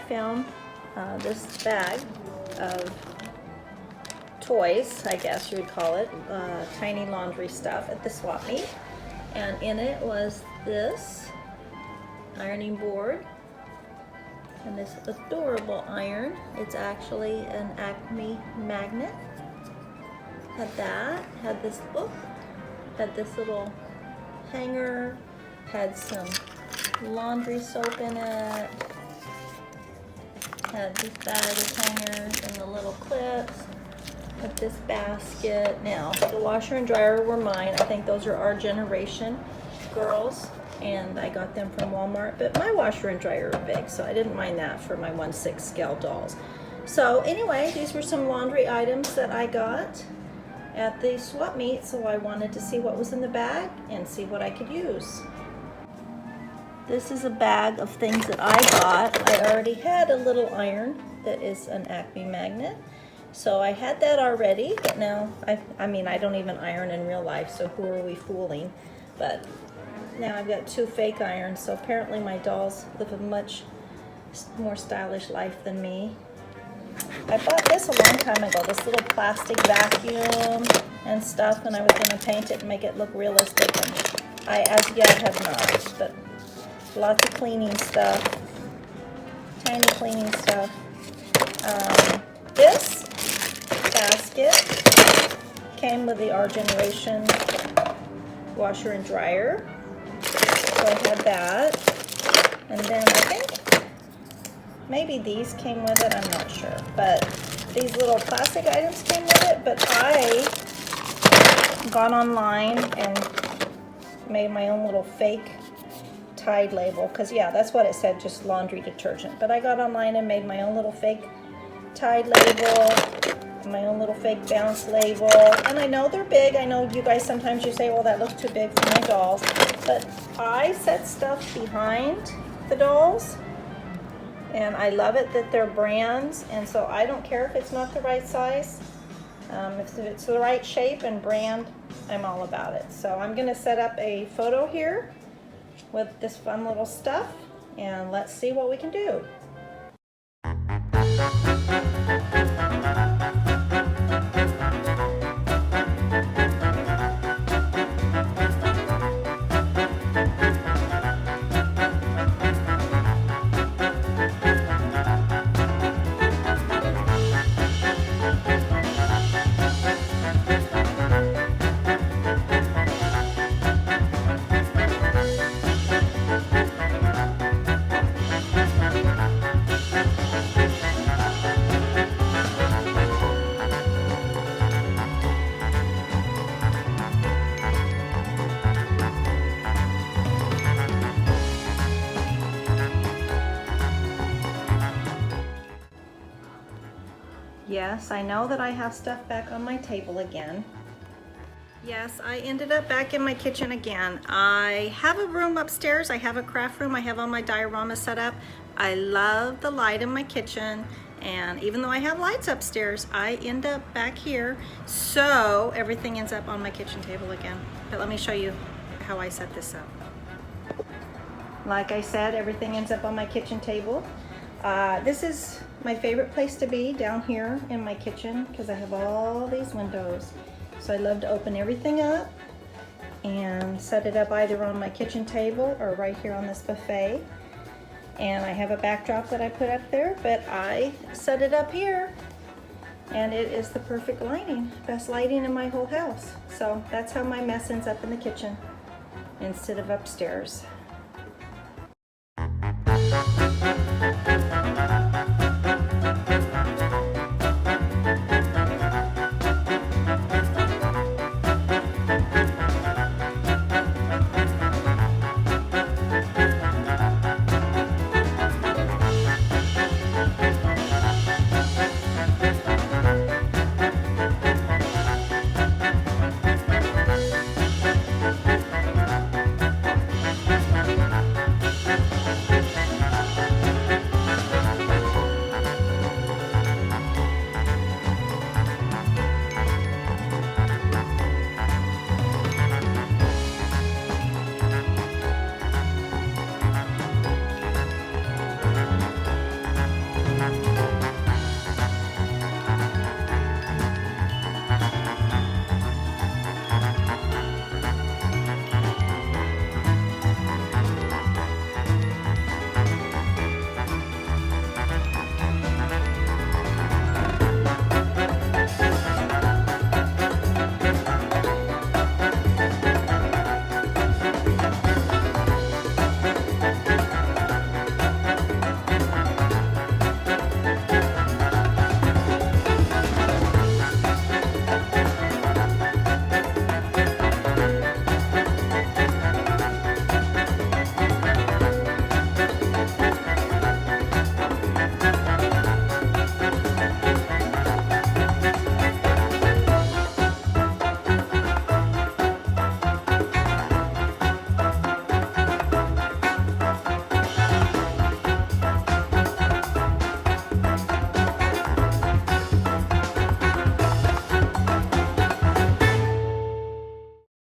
found this bag of toys, I guess you would call it, tiny laundry stuff at the swap meet. And in it was this ironing board and this adorable iron. It's actually an Acme magnet. Had that, had this book, had this little hanger, had some laundry soap in it, had this bag of hangers and the little clips, had this basket. Now, the washer and dryer were mine. I think those are our generation girls, and I got them from Walmart, but my washer and dryer are big, so I didn't mind that for my 1/6 scale dolls. So anyway, these were some laundry items that I got at the swap meet, so I wanted to see what was in the bag and see what I could use. This is a bag of things that I got. I already had a little iron that is an Acme magnet, so I had that already, but now, I mean, I don't even iron in real life, so who are we fooling? But now I've got 2 fake irons, so apparently my dolls live a much more stylish life than me. I bought this a long time ago, this little plastic vacuum and stuff, and I was going to paint it and make it look realistic, and I as yet have not, but lots of cleaning stuff, tiny cleaning stuff. This basket came with the Our Generation washer and dryer, so I had that, and then I think maybe these came with it, I'm not sure, but these little plastic items came with it, but I got online and made my own little fake Tide label, because yeah, that's what it said, just laundry detergent, but I got online and made my own little fake Tide label, my own little fake bounce label, and I know they're big. I know you guys sometimes you say, well, that looks too big for my dolls, but I set stuff behind the dolls, and I love it that they're brands, and so I don't care if it's not the right size. If it's the right shape and brand, I'm all about it. So I'm going to set up a photo here with this fun little stuff, and let's see what we can do. Yes, I know that I have stuff back on my table again. Yes, I ended up back in my kitchen again. I have a room upstairs. I have a craft room. I have all my dioramas set up. I love the light in my kitchen, and even though I have lights upstairs, I end up back here, so everything ends up on my kitchen table again. But let me show you how I set this up. Like I said, everything ends up on my kitchen table. This is my favorite place to be, down here in my kitchen, because I have all these windows. So I love to open everything up and set it up either on my kitchen table or right here on this buffet. And I have a backdrop that I put up there, but I set it up here, and it is the perfect lighting, best lighting in my whole house. So that's how my mess ends up in the kitchen instead of upstairs.